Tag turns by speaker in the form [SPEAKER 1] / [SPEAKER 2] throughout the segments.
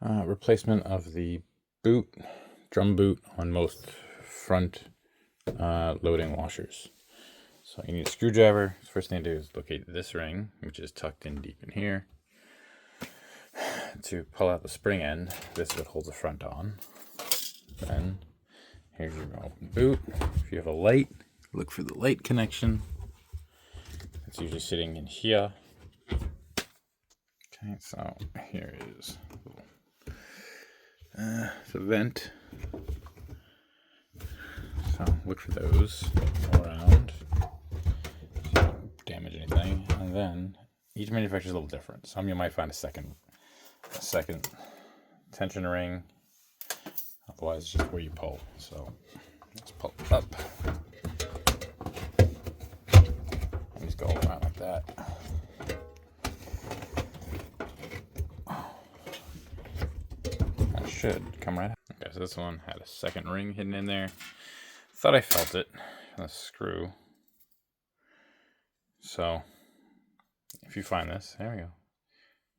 [SPEAKER 1] Replacement of the boot, drum boot on most front loading washers. So you need a screwdriver. First thing to do is locate this ring, which is tucked in deep in here. To pull out the spring end, this is what holds the front on. Then here's your open boot. If you have a light, look for the light connection. It's usually sitting in here. Okay, so here is the vent. So look for those all around. So don't damage anything. And then each manufacturer is a little different. Some you might find a second tension ring. Otherwise, it's just where you pull. So let's pull it up. And just go around like that. That should come right out. Okay, so this one had a second ring hidden in there. Thought I felt it on the screw. So if you find this, there we go.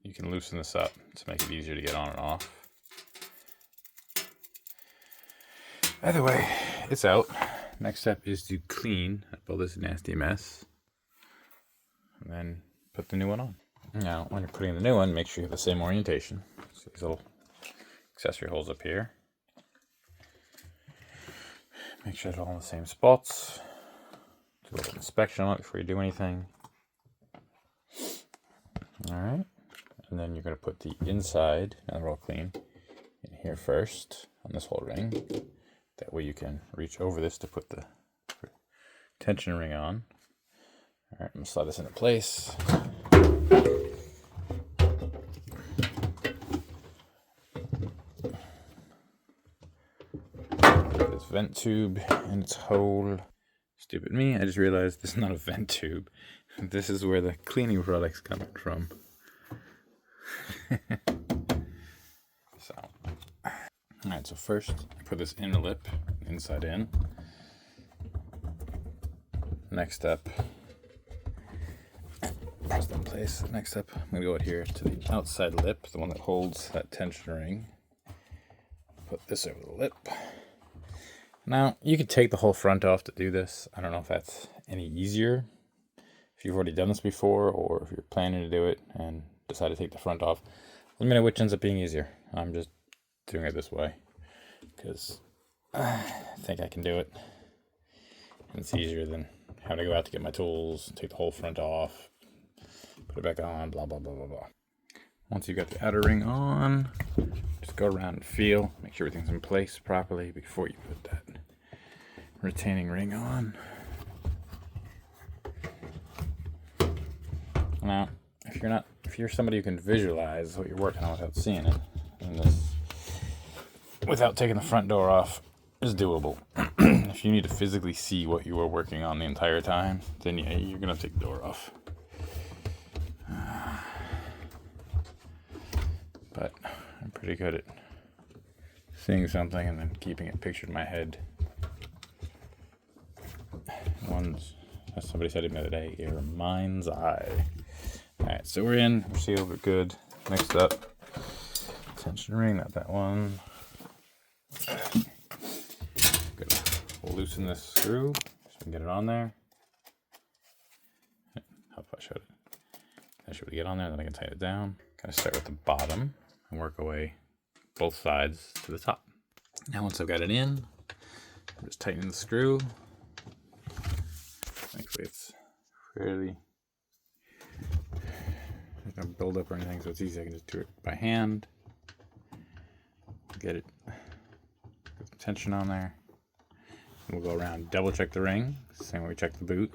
[SPEAKER 1] You can loosen this up to make it easier to get on and off. Either way, it's out. Next step is to clean up all this nasty mess. And then put the new one on. Now, when you're putting the new one, make sure you have the same orientation. So these little accessory holes up here. Make sure it's all in the same spots. Do a little inspection on it before you do anything. Alright. And then you're going to put the inside, now they're all clean, in here first on this whole ring. That way you can reach over this to put the tension ring on. Alright, I'm going to slide this into place. Put this vent tube in its hole. Stupid me, I just realized this is not a vent tube. This is where the cleaning product's coming from. Alright, so first I put this inner lip inside in. Next step, press it in place. Next step, I'm going to go out here to the outside lip, the one that holds that tension ring. Put this over the lip. Now, you could take the whole front off to do this. I don't know if that's any easier. If you've already done this before, or if you're planning to do it and decide to take the front off, let me know which ends up being easier. I'm just doing it this way because I think I can do it. And it's easier than having to go out to get my tools, take the whole front off, put it back on, blah, blah, blah, blah, blah. Once you've got the outer ring on, just go around and feel, make sure everything's in place properly before you put that retaining ring on. Now, if you're somebody who can visualize what you're working on without seeing it, then this, without taking the front door off, is doable. If you need to physically see what you were working on the entire time, then yeah, you're gonna take the door off. But I'm pretty good at seeing something and then keeping it pictured in my head. As somebody said to me the other day, your mind's eye. Alright, so we're in, we're sealed, we're good. Next up, tension ring, not that one. We'll loosen this screw so we can get it on there. How if I showed it? I should get on there, then I can tighten it down. Gotta start with the bottom and work away both sides to the top. Now once I've got it in, I'm just tightening the screw. Thankfully it's fairly not gonna build up or anything, so it's easy. I can just do it by hand. Get the tension on there. We'll go around, double check the ring, same way we check the boot.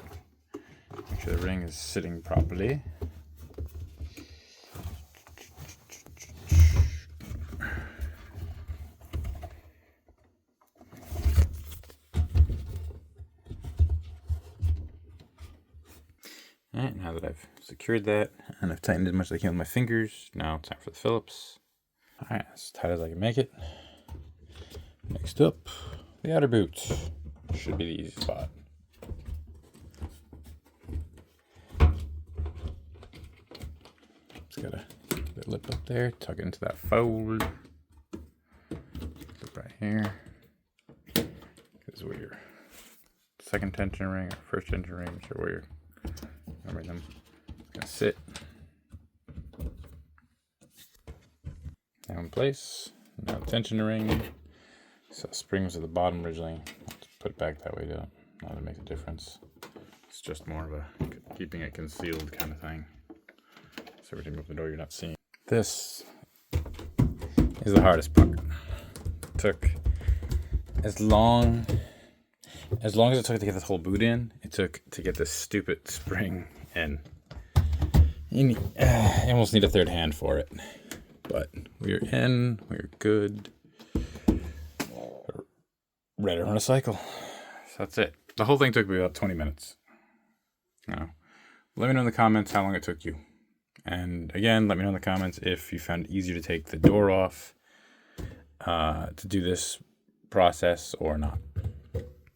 [SPEAKER 1] Make sure the ring is sitting properly. Alright, now that I've secured that and I've tightened as much as I can with my fingers, now it's time for the Phillips. Alright, as tight as I can make it. Next up, the outer boot. Should be the easy spot. Just gotta the lip up there, tuck it into that fold. Lip right here. This is where your second tension ring or first tension ring, I'm sure where you're remembering them. It's gonna sit. Now in place. Now the tension ring. So springs at the bottom originally. Let's put it back that way to not to make a difference. It's just more of a keeping it concealed kind of thing. So every time you open the door, you're not seeing. This is the hardest part. It took as long as it took to get this whole boot in, it took to get this stupid spring in. You almost need a third hand for it. But we're in, we're good. Ready to run a cycle. So that's it. The whole thing took me about 20 minutes. Now, let me know in the comments how long it took you. And again, let me know in the comments if you found it easier to take the door off to do this process or not.